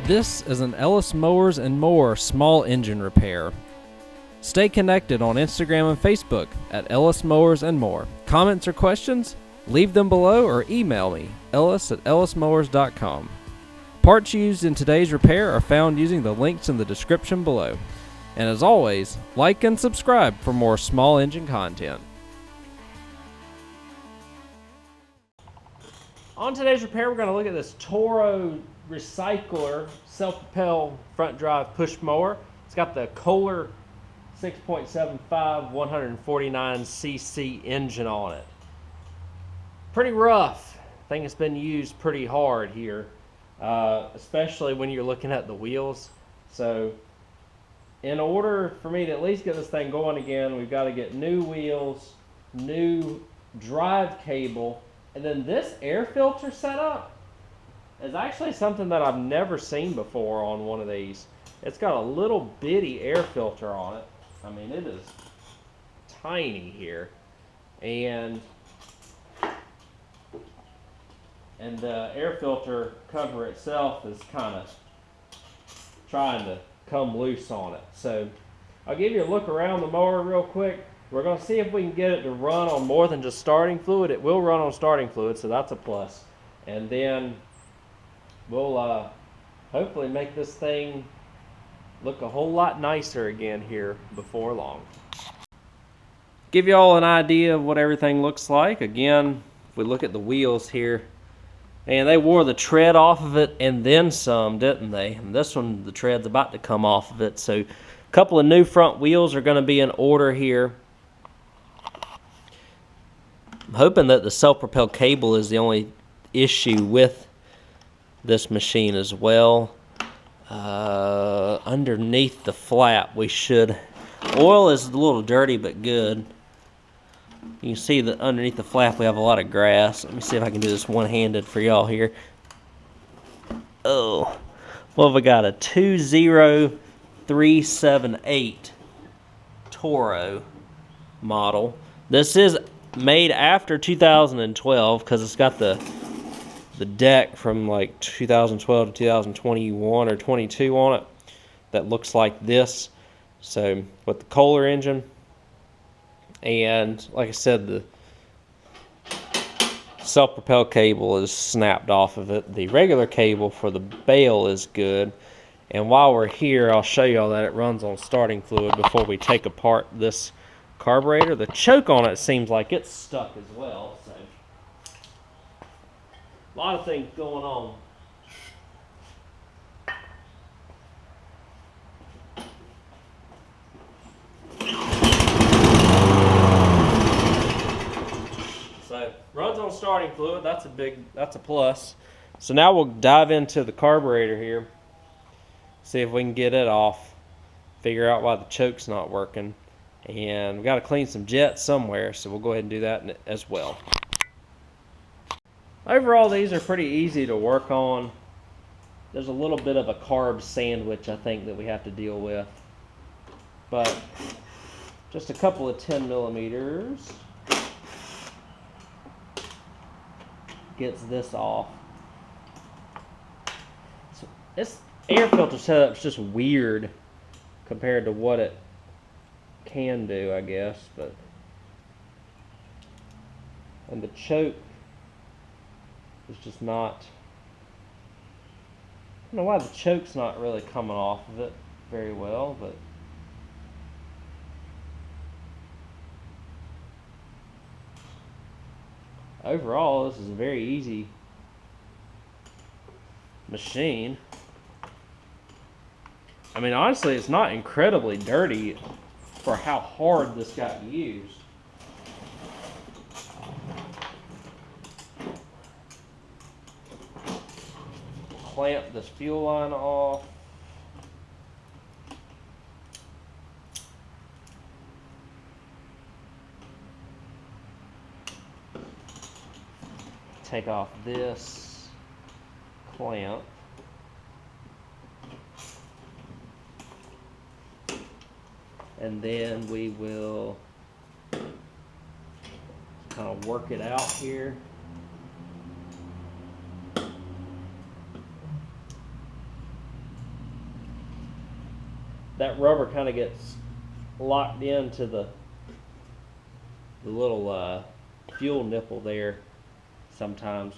This is an Ellis Mowers and Mower small engine repair. Stay connected on Instagram and Facebook at Ellis Mowers and More. Comments or questions? Leave them below or email me, ellis@ellismowers.com. Parts used in today's repair are found using the links in the description below. And as always, like and subscribe for more small engine content. On today's repair, we're going to look at this Toro Recycler self-propel front drive push mower. It's got the Kohler 6.75 149cc engine on it. Pretty rough. I think it's been used pretty hard here, especially when you're looking at the wheels. So in order for me to at least get this thing going again, we've got to get new wheels, new drive cable, and then this air filter setup is actually something that I've never seen before on one of these. It's got a little bitty air filter on it. I mean, it is tiny here. And the air filter cover itself is kind of trying to come loose on it. So I'll give you a look around the mower real quick. We're going to see if we can get it to run on more than just starting fluid. It will run on starting fluid, so that's a plus. And then we'll hopefully make this thing look a whole lot nicer again here before long. Give you all an idea of what everything looks like. Again, if we look at the wheels here, and they wore the tread off of it and then some, didn't they? And this one, the tread's about to come off of it. So a couple of new front wheels are going to be in order here. I'm hoping that the self-propel cable is the only issue with this machine as well. Underneath the flap, we should. Oil is a little dirty but good. You can see that underneath the flap we have a lot of grass. Let me see if I can do this one-handed for y'all here. Oh, well, we got a 20378 Toro model. This is made after 2012 because it's got the deck from like 2012 to 2021 or 22 on it that looks like this. So with the Kohler engine, and like I said, the self-propel cable is snapped off of it. The regular cable for the bail is good. And while we're here, I'll show you all that it runs on starting fluid before we take apart this carburetor. The choke on it seems like it's stuck as well. So a lot of things going on. So runs on starting fluid, that's a plus. So now we'll dive into the carburetor here, see if we can get it off, figure out why the choke's not working, and we got to clean some jets somewhere, so we'll go ahead and do that as well. Overall, these are pretty easy to work on. There's a little bit of a carb sandwich, I think, that we have to deal with. But just a couple of 10 millimeters gets this off. So this air filter setup is just weird compared to what it can do, I guess. And the choke is just not, I don't know why the choke's not really coming off of it very well, but overall this is a very easy machine. I mean, honestly, it's not incredibly dirty for how hard this got used. Clamp this fuel line off. Take off this clamp. And then we will kind of work it out here. that rubber kind of gets locked into the little fuel nipple there sometimes.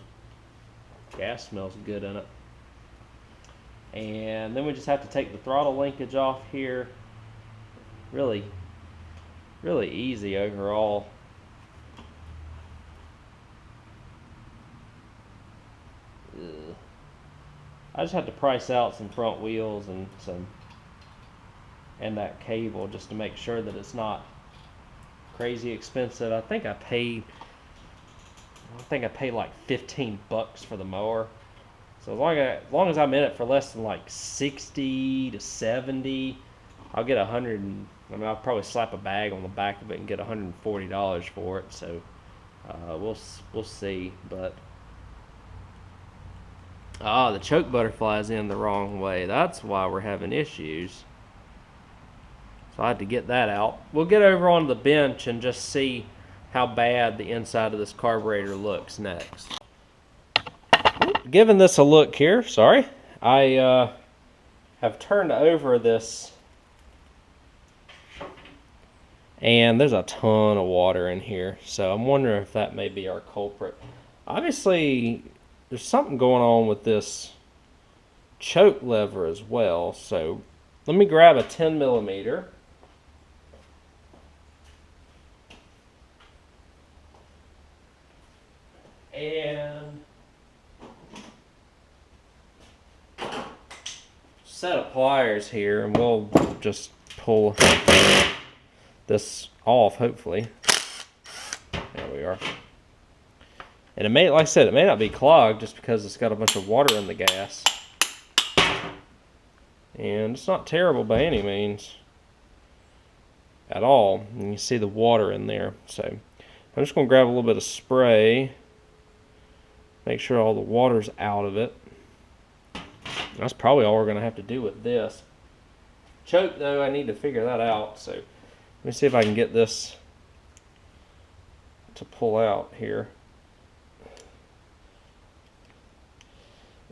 Gas smells good in it. And then we just have to take the throttle linkage off here. Really easy overall. I just had to price out some front wheels and that cable just to make sure that it's not crazy expensive. I think I paid like $15 for the mower. So as long as I'm in it for less than like 60 to 70, I'll get I'll probably slap a bag on the back of it and get $140 for it. So we'll see. But the choke butterfly is in the wrong way. That's why we're having issues. So I had to get that out. We'll get over on the bench and just see how bad the inside of this carburetor looks next. Giving this a look here, sorry. I have turned over this, and there's a ton of water in here. So I'm wondering if that may be our culprit. Obviously, there's something going on with this choke lever as well. So let me grab a 10 millimeter. And set of pliers here, and we'll just pull this off, hopefully. There we are. And it may, like I said, it may not be clogged just because it's got a bunch of water in the gas. And it's not terrible by any means at all. And you see the water in there. So I'm just going to grab a little bit of spray. Make sure all the water's out of it. That's probably all we're going to have to do with this. Choke, though, I need to figure that out. So let me see if I can get this to pull out here.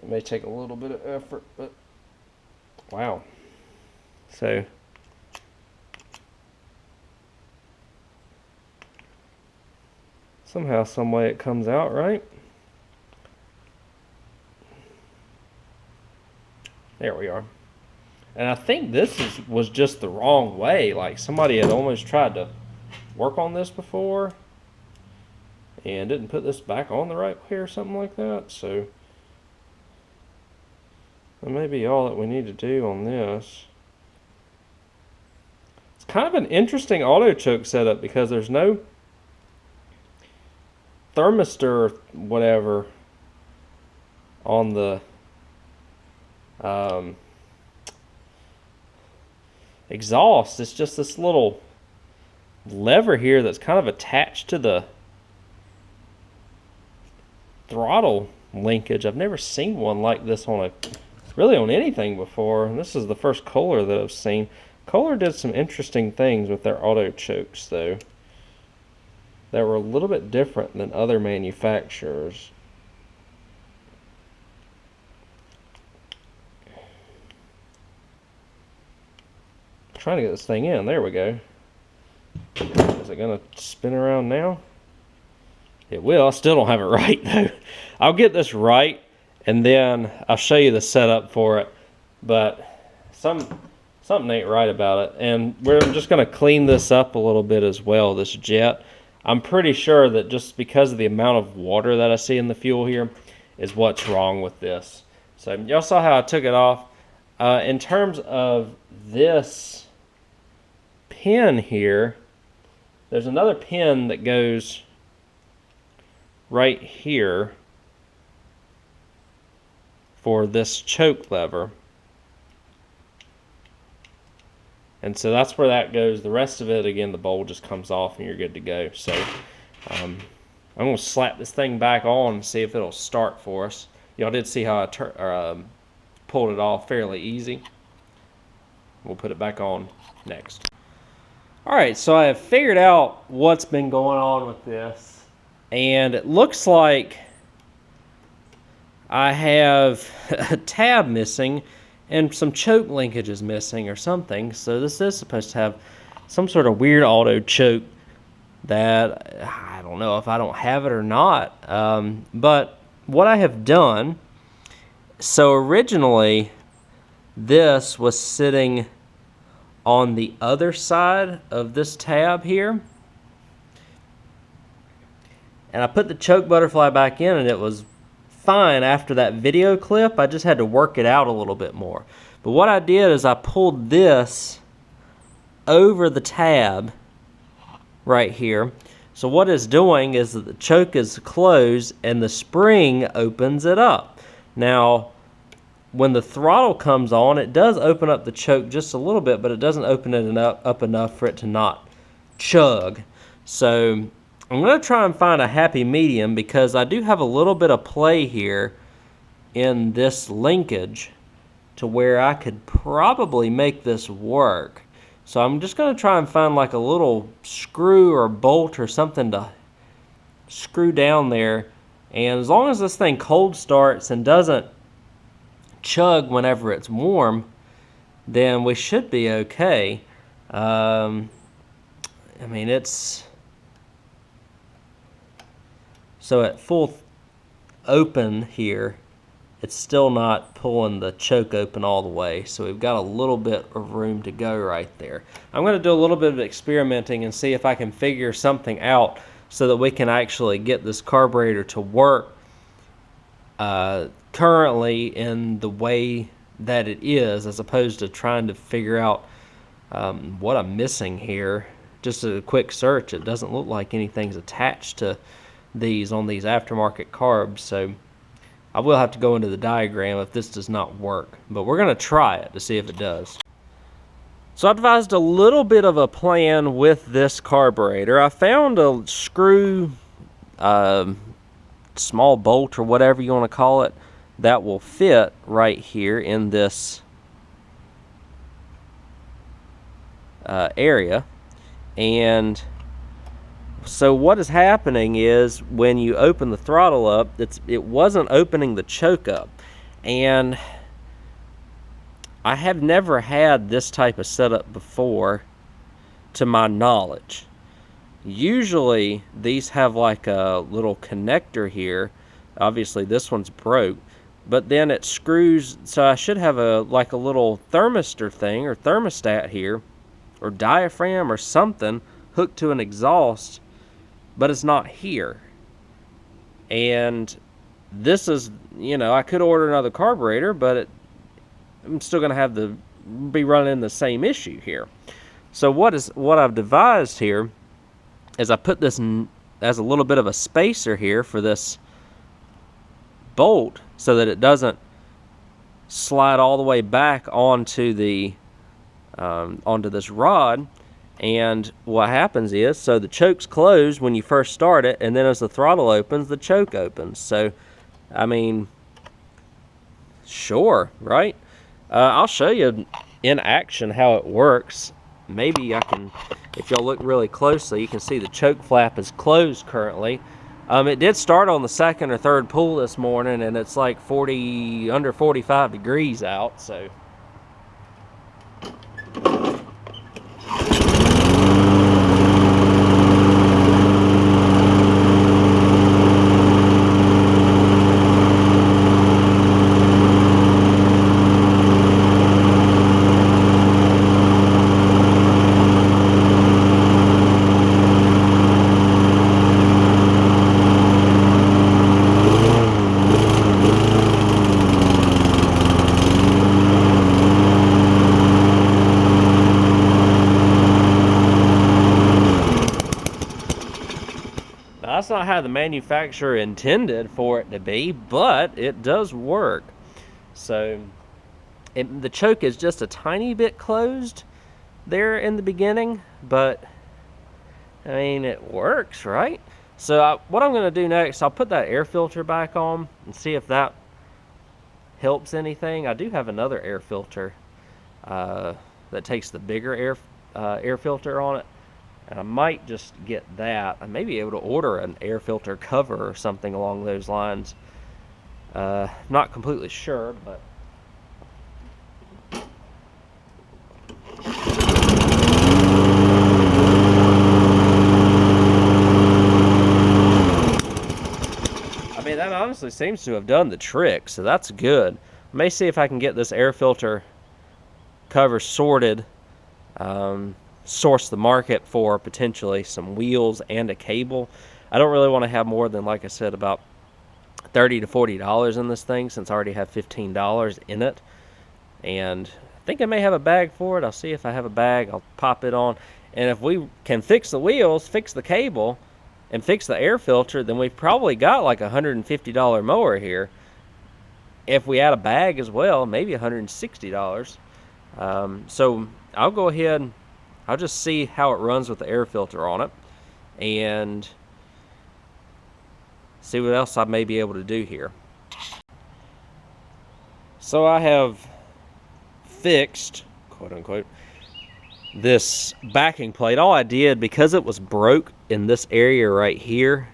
It may take a little bit of effort, but wow. So somehow, some way it comes out, right? There we are. And I think this was just the wrong way. Like somebody had almost tried to work on this before and didn't put this back on the right way or something like that. So that may be all that we need to do on this. It's kind of an interesting auto choke setup because there's no thermistor or whatever on the exhaust. It's just this little lever here that's kind of attached to the throttle linkage. I've never seen one like this on anything before. And this is the first Kohler that I've seen. Kohler did some interesting things with their auto chokes though that were a little bit different than other manufacturers. Trying to get this thing in. There we go. Is it gonna spin around now? It will. I still don't have it right though. I'll get this right and then I'll show you the setup for it. But something ain't right about it. And we're just gonna clean this up a little bit as well, this jet. I'm pretty sure that just because of the amount of water that I see in the fuel here is what's wrong with this. So y'all saw how I took it off. In terms of this pin here, there's another pin that goes right here for this choke lever, and so that's where that goes. The rest of it, again, the bowl just comes off and you're good to go. So I'm going to slap this thing back on and see if it'll start for us. Y'all did see how I pulled it off fairly easy. We'll put it back on next. Alright, so I have figured out what's been going on with this, and it looks like I have a tab missing, and some choke linkage is missing or something. So this is supposed to have some sort of weird auto choke that I don't know if I don't have it or not. But what I have done, so originally this was sitting on the other side of this tab here, and I put the choke butterfly back in and it was fine after that video clip. I just had to work it out a little bit more. But what I did is I pulled this over the tab right here. So what it's doing is that the choke is closed and the spring opens it up. Now when the throttle comes on, it does open up the choke just a little bit, but it doesn't open it up enough for it to not chug. So I'm going to try and find a happy medium, because I do have a little bit of play here in this linkage to where I could probably make this work. So I'm just going to try and find like a little screw or bolt or something to screw down there. And as long as this thing cold starts and doesn't chug whenever it's warm, then we should be okay. I mean, it's so at full open here, it's still not pulling the choke open all the way, so we've got a little bit of room to go right there. I'm going to do a little bit of experimenting and see if I can figure something out so that we can actually get this carburetor to work currently in the way that it is, as opposed to trying to figure out what I'm missing here. Just a quick search, it doesn't look like anything's attached to these on these aftermarket carbs, so I will have to go into the diagram if this does not work, but we're going to try it to see if it does. So I devised a little bit of a plan with this carburetor. I found a screw, small bolt or whatever you want to call it, that will fit right here in this area. And so what is happening is when you open the throttle up, it wasn't opening the choke up. And I have never had this type of setup before, to my knowledge. Usually these have like a little connector here. Obviously this one's broke, but then it screws, so I should have like a little thermistor thing or thermostat here, or diaphragm or something hooked to an exhaust, but it's not here. And this is, you know, I could order another carburetor, but I'm still going to have to be running the same issue here. So what I've devised here is I put this as a little bit of a spacer here for this bolt, so that it doesn't slide all the way back onto the onto this rod. And what happens is, so the choke's closed when you first start it, and then as the throttle opens, the choke opens. So, I mean, sure, right? I'll show you in action how it works. Maybe I can, if y'all look really closely, you can see the choke flap is closed currently. It did start on the second or third pull this morning, and it's like under 45 degrees out, so. That's not how the manufacturer intended for it to be, but it does work. So the choke is just a tiny bit closed there in the beginning, but I mean, it works, right? So what I'm going to do next, I'll put that air filter back on and see if that helps anything. I do have another air filter that takes the bigger air filter on it. And I might just get that. I may be able to order an air filter cover or something along those lines. Not completely sure, but I mean, that honestly seems to have done the trick, so that's good. I may see if I can get this air filter cover sorted, source the market for potentially some wheels and a cable. I don't really want to have more than, like I said, about $30 to $40 in this thing, since I already have $15 in it. And I think I may have a bag for it. I'll see if I have a bag. I'll pop it on. And if we can fix the wheels, fix the cable, and fix the air filter, then we've probably got like a $150 mower here. If we add a bag as well, maybe $160. So I'll go ahead, I'll just see how it runs with the air filter on it, and see what else I may be able to do here. So I have fixed, quote unquote, this backing plate. All I did, because it was broke in this area right here,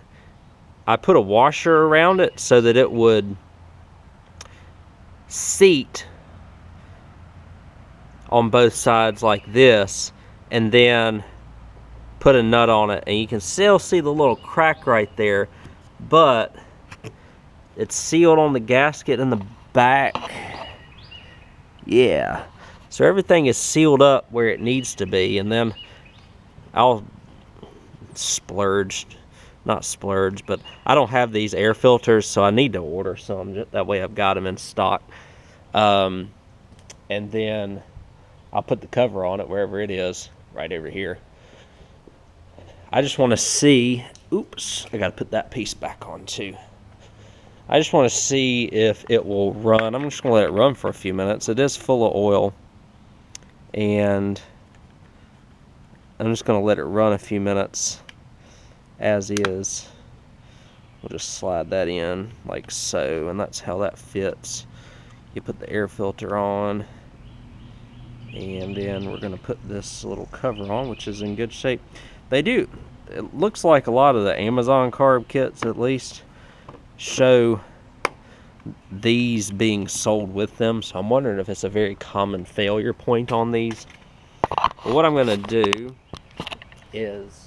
I put a washer around it so that it would seat on both sides like this, and then put a nut on it, and you can still see the little crack right there, but it's sealed on the gasket in the back. Yeah, so everything is sealed up where it needs to be. And then I'll not splurge, but I don't have these air filters, so I need to order some. That way I've got them in stock. And then I'll put the cover on it wherever it is, right over here. I just want to see, oops, I got to put that piece back on too. I just want to see if it will run. I'm just going to let it run for a few minutes. It is full of oil, and I'm just going to let it run a few minutes as is. We'll just slide that in like so, and that's how that fits. You put the air filter on, and then we're going to put this little cover on, which is in good shape. They do, it looks like a lot of the Amazon carb kits at least show these being sold with them, so I'm wondering if it's a very common failure point on these. But what I'm going to do is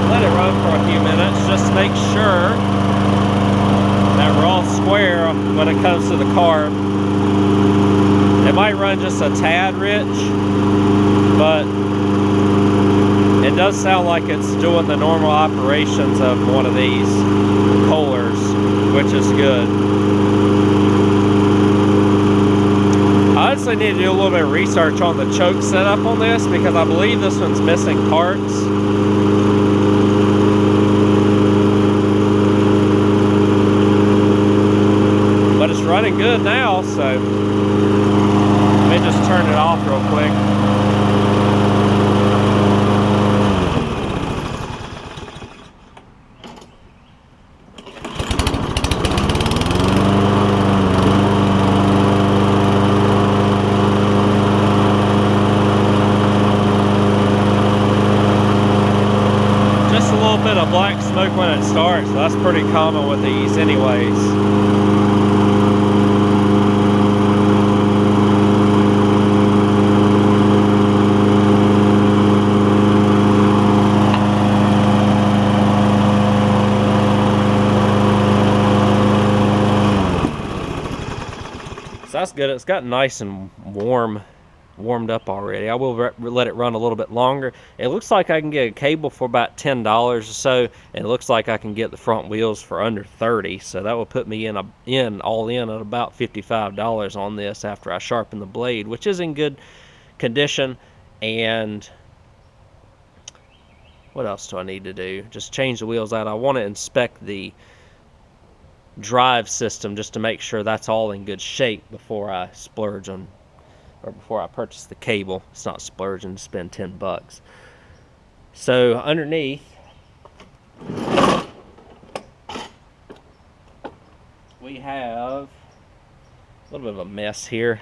let it run for a few minutes, just to make sure that we're all square when it comes to the carb. It might run just a tad rich, but it does sound like it's doing the normal operations of one of these Kohlers, which is good. I honestly need to do a little bit of research on the choke setup on this, because I believe this one's missing parts. But it's running good now, so let me just turn it off real quick. Just a little bit of black smoke when it starts, so that's pretty common with these anyways. That's good. It's gotten nice and warmed up already. I will let it run a little bit longer. It looks like I can get a cable for about $10 or so, and it looks like I can get the front wheels for under $30. So that will put me all in at about $55 on this after I sharpen the blade, which is in good condition. And what else do I need to do? Just change the wheels out. I want to inspect the drive system just to make sure that's all in good shape before I splurge on, or before I purchase the cable. It's not splurging to spend $10. So underneath, we have a little bit of a mess here.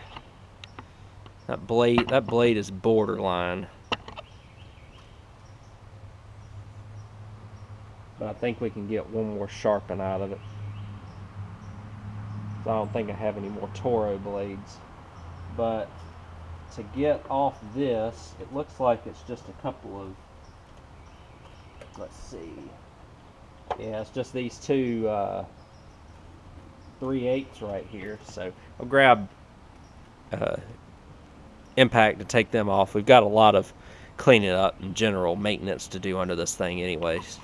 That blade is borderline. but I think we can get one more sharpen out of it. So I don't think I have any more Toro blades. But to get off this, it looks like it's just a couple of, let's see, yeah, it's just these two 3/8 right here. So I'll grab impact to take them off. We've got a lot of cleaning up and general maintenance to do under this thing anyways.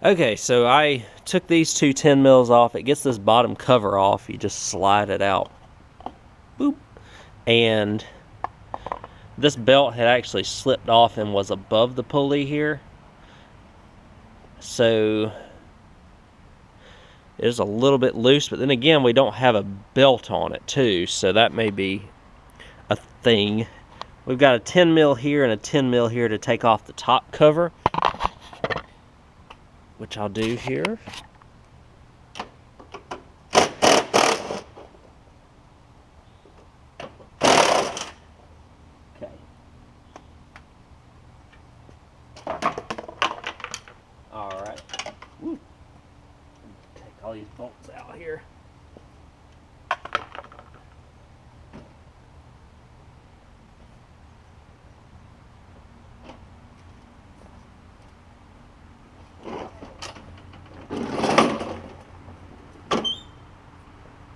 Okay, so I took these two 10 mils off. It gets this bottom cover off. You just slide it out. Boop. And this belt had actually slipped off and was above the pulley here. So it is a little bit loose, but then again, we don't have a belt on it too, so that may be a thing. We've got a 10 mil here and a 10 mil here to take off the top cover, which I'll do here. Okay. All right. Woo. Take all these bolts out here.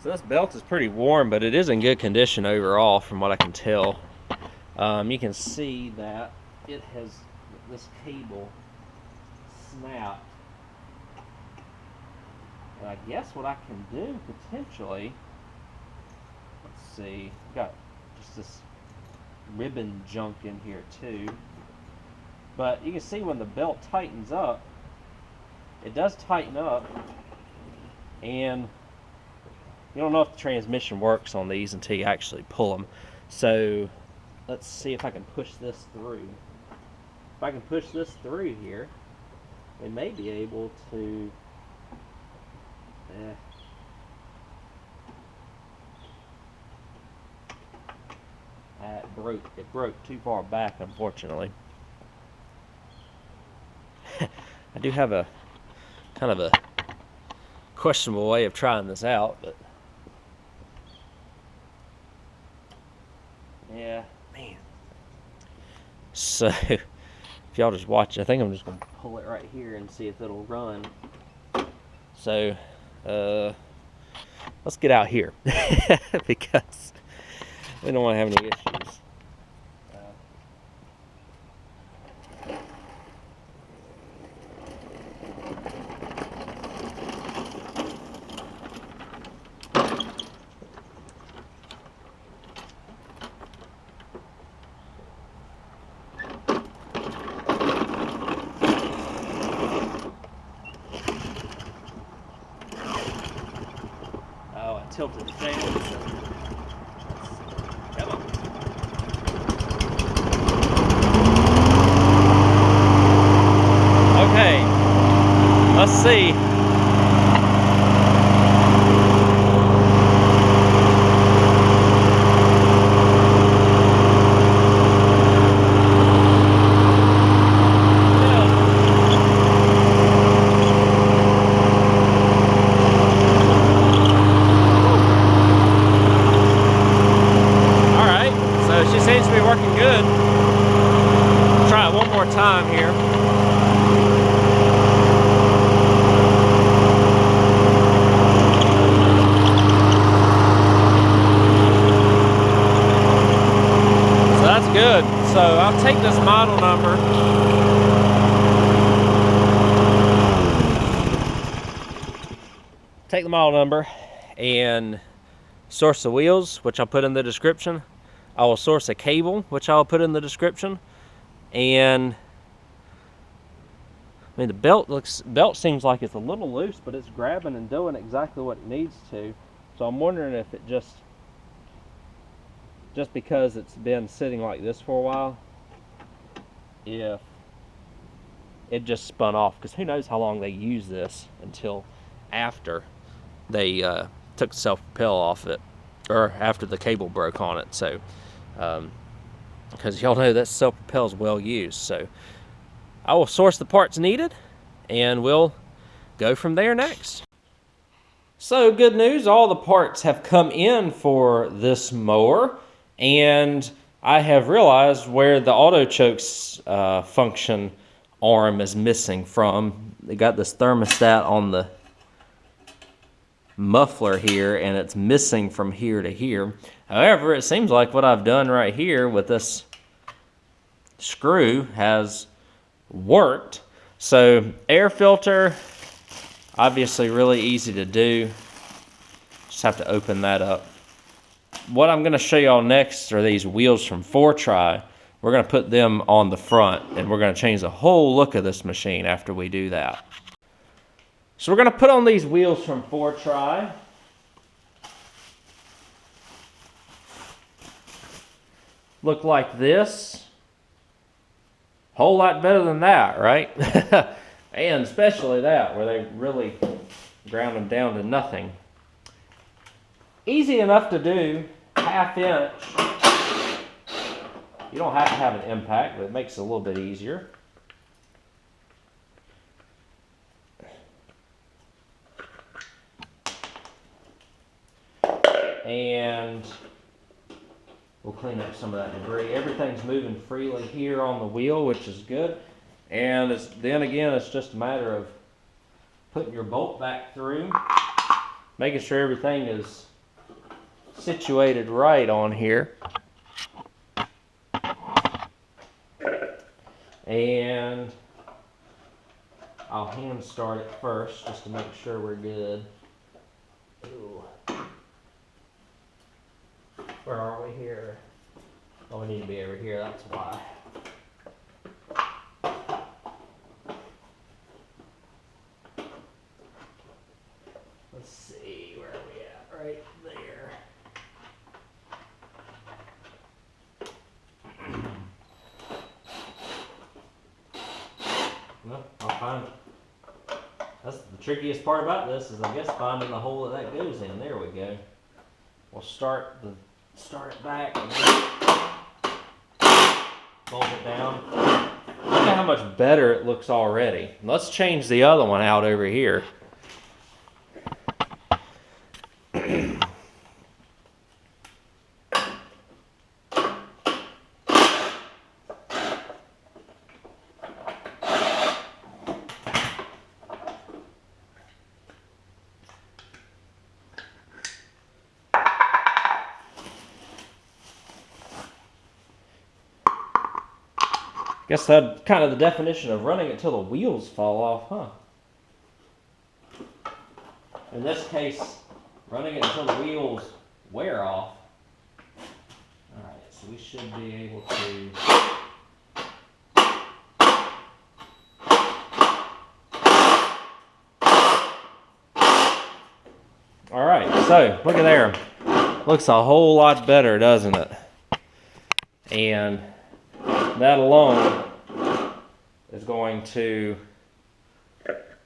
So this belt is pretty worn, but it is in good condition overall from what I can tell. You can see that it has, this cable snapped. And I guess what I can do potentially, let's see, got just this ribbon junk in here too. But you can see when the belt tightens up, it does tighten up, and you don't know if the transmission works on these until you actually pull them. So let's see if I can push this through. If I can push this through here, we may be able to it broke too far back, unfortunately. I do have a kind of a questionable way of trying this out, but yeah, man. So if y'all just watch, I think I'm just gonna pull it right here and see if it'll run. So let's get out here because we don't want to have any issues. Tilted it down. So come on. Okay, let's see. Time here. So that's good. So I'll take this model number. Take the model number and source the wheels, which I'll put in the description. I will source a cable, which I'll put in the description. And I mean, the belt seems like it's a little loose, but it's grabbing and doing exactly what it needs to. So I'm wondering if it just because it's been sitting like this for a while, if it just spun off, because who knows how long they use this until after they took the self-propel off it, or after the cable broke on it. So because y'all know that self-propel is well used. So I will source the parts needed and we'll go from there next. So good news, all the parts have come in for this mower, and I have realized where the autochoke's function arm is missing from. They got this thermostat on the muffler here, and it's missing from here to here. However, it seems like what I've done right here with this screw has worked. So air filter, obviously really easy to do. Just have to open that up. What I'm going to show y'all next are these wheels from 4Try. We're going to put them on the front, and we're going to change the whole look of this machine after we do that. So we're going to put on these wheels from 4Try. Look like this. Whole lot better than that, right? And especially that, where they really ground them down to nothing. Easy enough to do, 1/2 inch. You don't have to have an impact, but it makes it a little bit easier. And we'll clean up some of that debris. Everything's moving freely here on the wheel, which is good. And then again, it's just a matter of putting your bolt back through, making sure everything is situated right on here. And I'll hand start it first just to make sure we're good. Ooh. Where are we here? Oh, we need to be over here, that's why. Let's see, where are we at? Right there. Well, I'll find it. That's the trickiest part about this, is I guess finding the hole that goes in. There we go. We'll start it back and bolt it down. Look at how much better it looks already. Let's change the other one out over here. Guess that's kind of the definition of running it till the wheels fall off, huh? In this case, running it until the wheels wear off. Alright, so we should be able to... Alright, so look at there. Looks a whole lot better, doesn't it? And that alone is going to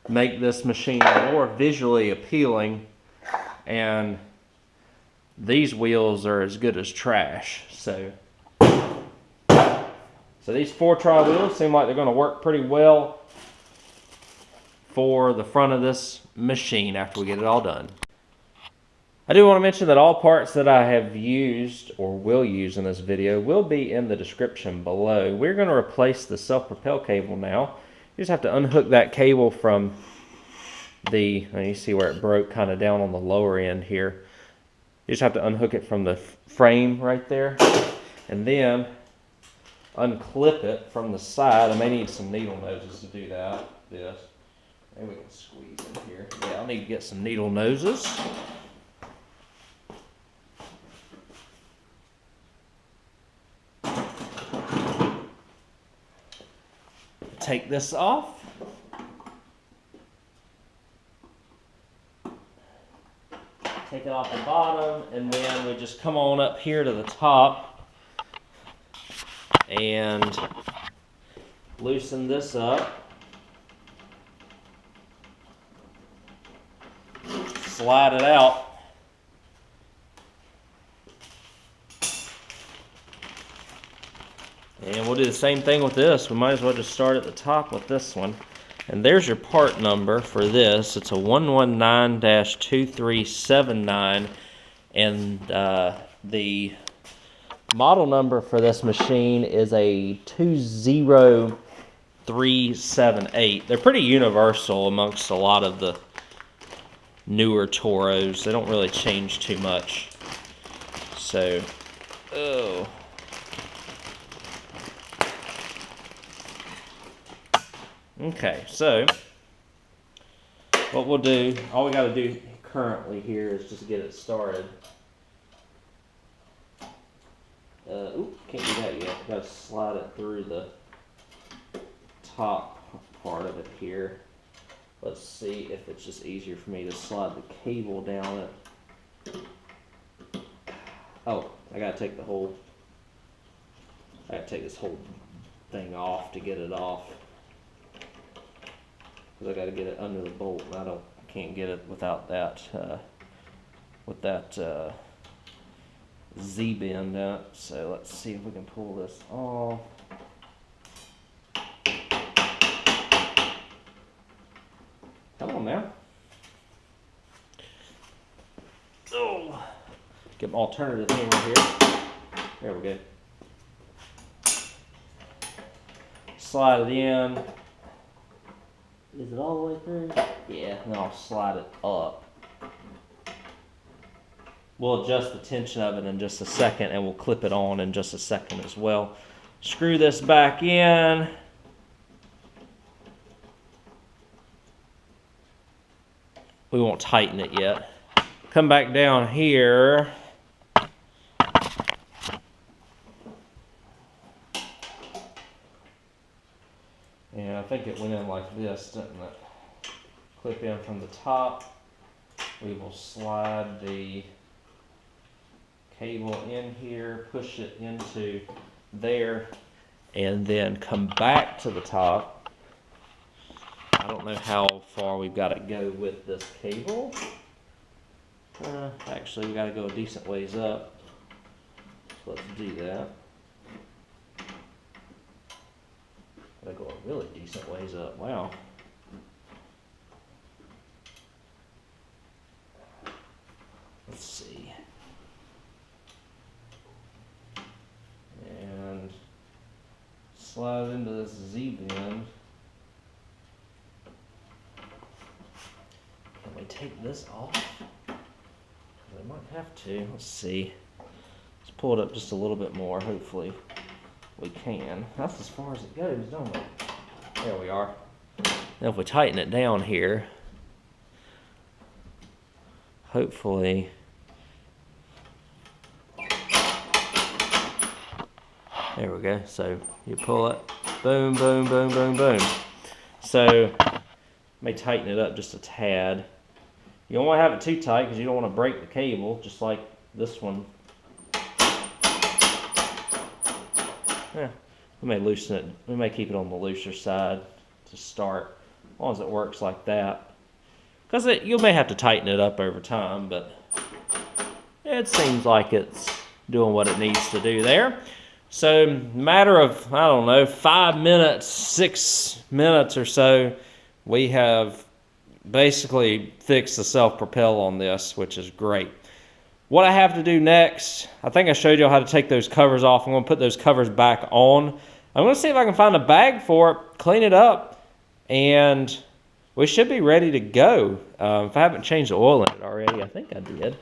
make this machine more visually appealing, and these wheels are as good as trash. So these 4Try wheels seem like they're going to work pretty well for the front of this machine after we get it all done. I do want to mention that all parts that I have used or will use in this video will be in the description below. We're going to replace the self-propel cable now. You just have to unhook that cable from the, you see where it broke kind of down on the lower end here. You just have to unhook it from the frame right there, and then unclip it from the side. I may need some needle noses to do that. Maybe we can squeeze in here. Yeah, I'll need to get some needle noses. Take this off. Take it off the bottom, and then we just come on up here to the top and loosen this up. Slide it out. And we'll do the same thing with this. We might as well just start at the top with this one. And there's your part number for this. It's a 119-2379. And the model number for this machine is a 20378. They're pretty universal amongst a lot of the newer Toros. They don't really change too much. So, oh. Okay, so what we'll do, all we got to do currently here is just get it started. Can't do that yet. Got to slide it through the top part of it here. Let's see if it's just easier for me to slide the cable down it. Oh, I gotta take this whole thing off to get it off. Because I gotta get it under the bolt, and I can't get it without that, with that Z-bend in it. So let's see if we can pull this off. Come on now. Oh, get my alternative hammer here. There we go. Slide it in. Is it all the way through? Yeah, and then I'll slide it up. We'll adjust the tension of it in just a second, and we'll clip it on in just a second as well. Screw this back in. We won't tighten it yet. Come back down here. And I think it went in like this, didn't it? Clip in from the top. We will slide the cable in here, push it into there, and then come back to the top. I don't know how far we've got to go with this cable. Actually, we got to go a decent ways up. So let's do that. Got to go a really decent ways up. Wow. Let's see. And slide into this Z-bend. Can we take this off? I might have to. Let's see. Let's pull it up just a little bit more. Hopefully we can. That's as far as it goes, don't it? There we are. Now if we tighten it down here, hopefully. There we go. So you pull it, boom, boom, boom, boom, boom. So may tighten it up just a tad. You don't want to have it too tight because you don't want to break the cable, just like this one. Yeah, we may loosen it. We may keep it on the looser side to start, as long as it works like that. Because you may have to tighten it up over time, but it seems like it's doing what it needs to do there. So, matter of, I don't know, 5 minutes, 6 minutes or so, we have basically fixed the self-propel on this, which is great. What I have to do next, I think I showed you how to take those covers off. I'm going to put those covers back on. I'm going to see if I can find a bag for it, clean it up, and we should be ready to go. If I haven't changed the oil in it already, I think I did.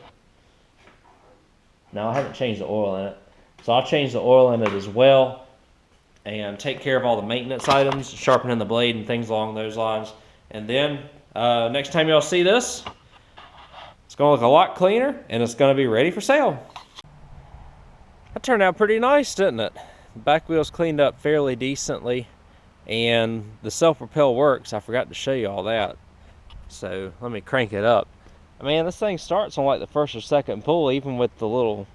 No, I haven't changed the oil in it. So I'll change the oil in it as well and take care of all the maintenance items, sharpening the blade and things along those lines. And then next time y'all see this, it's going to look a lot cleaner and it's going to be ready for sale. That turned out pretty nice, didn't it? The back wheel's cleaned up fairly decently and the self-propel works. I forgot to show you all that. So let me crank it up. I mean, this thing starts on like the first or second pull, even with the little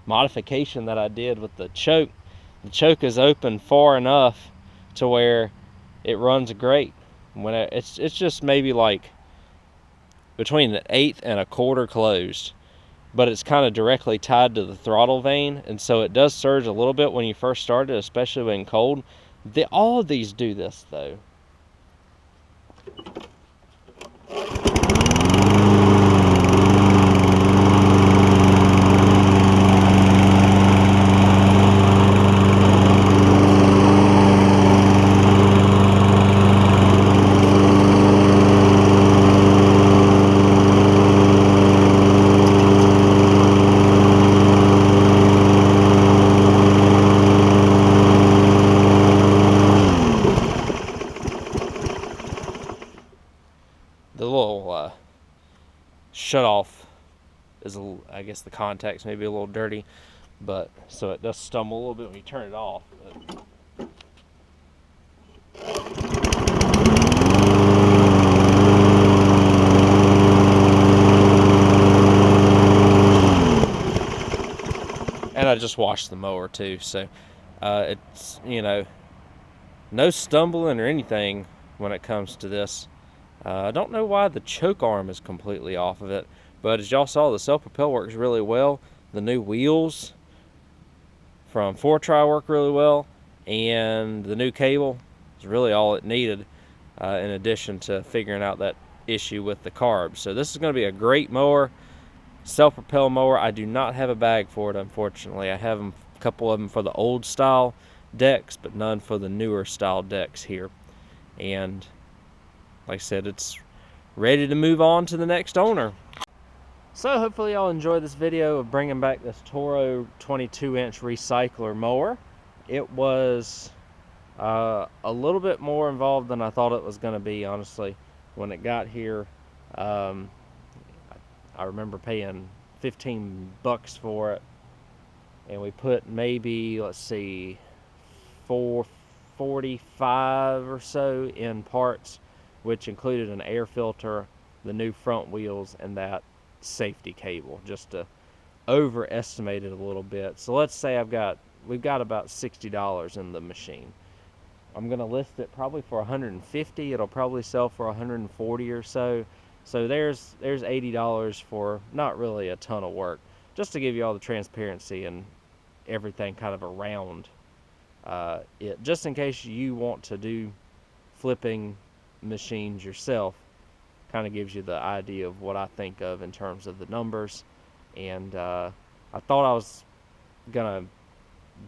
modification that I did with the choke. The choke is open far enough to where it runs great. When it's just maybe like between the 1/8 and 1/4 closed, but it's kind of directly tied to the throttle vane, and so it does surge a little bit when you first start it, especially when cold. All of these do this though. The little shut off is, I guess the contacts may be a little dirty, but so it does stumble a little bit when you turn it off. And I just washed the mower too, so it's, you know, no stumbling or anything when it comes to this. I don't know why the choke arm is completely off of it, but as y'all saw, the self-propel works really well. The new wheels from 4Tri work really well, and the new cable is really all it needed, in addition to figuring out that issue with the carbs. So this is going to be a great mower, self-propel mower. I do not have a bag for it, unfortunately. I have a couple of them for the old style decks, but none for the newer style decks here. And like I said, it's ready to move on to the next owner. So hopefully y'all enjoyed this video of bringing back this Toro 22-inch recycler mower. It was a little bit more involved than I thought it was going to be, honestly. When it got here, I remember paying 15 bucks for it, and we put maybe, let's see, $445 or so in parts, which included an air filter, the new front wheels, and that safety cable, just to overestimate it a little bit. So let's say we've got about $60 in the machine. I'm gonna list it probably for $150. It'll probably sell for $140 or so. So there's $80 for not really a ton of work, just to give you all the transparency and everything kind of around it, just in case you want to do flipping machines yourself. Kind of gives you the idea of what I think of in terms of the numbers. And I thought I was gonna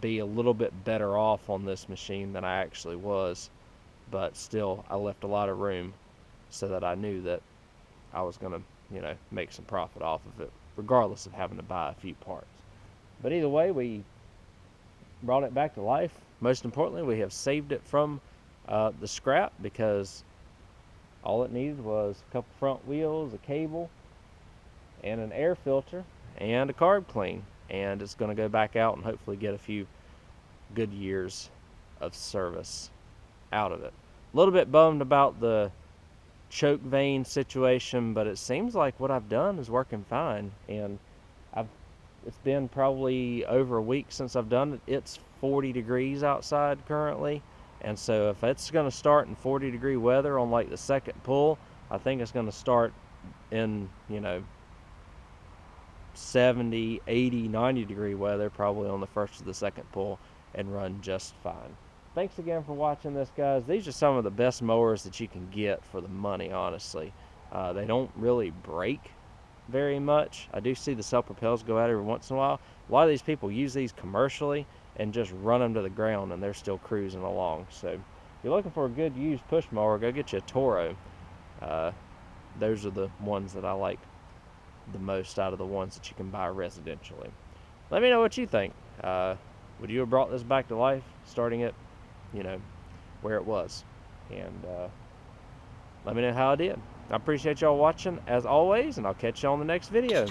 be a little bit better off on this machine than I actually was, but still I left a lot of room so that I knew that I was gonna, you know, make some profit off of it, regardless of having to buy a few parts. But either way, we brought it back to life. Most importantly, we have saved it from the scrap, because all it needed was a couple front wheels, a cable, and an air filter, and a carb clean. And it's going to go back out and hopefully get a few good years of service out of it. A little bit bummed about the choke vane situation, but it seems like what I've done is working fine. And it's been probably over a week since I've done it. It's 40 degrees outside currently. And so if it's going to start in 40-degree weather on like the second pull, I think it's going to start in, you know, 70, 80, 90-degree weather probably on the first or the second pull, and run just fine. Thanks again for watching this, guys. These are some of the best mowers that you can get for the money, honestly. They don't really break very much. I do see the self-propels go out every once in a while. A lot of these people use these commercially and just run them to the ground, and they're still cruising along. So if you're looking for a good used push mower, go get you a Toro. Those are the ones that I like the most out of the ones that you can buy residentially. Let me know what you think. Would you have brought this back to life, starting it, you know, where it was? And let me know how I did. I appreciate y'all watching as always, and I'll catch you on the next video.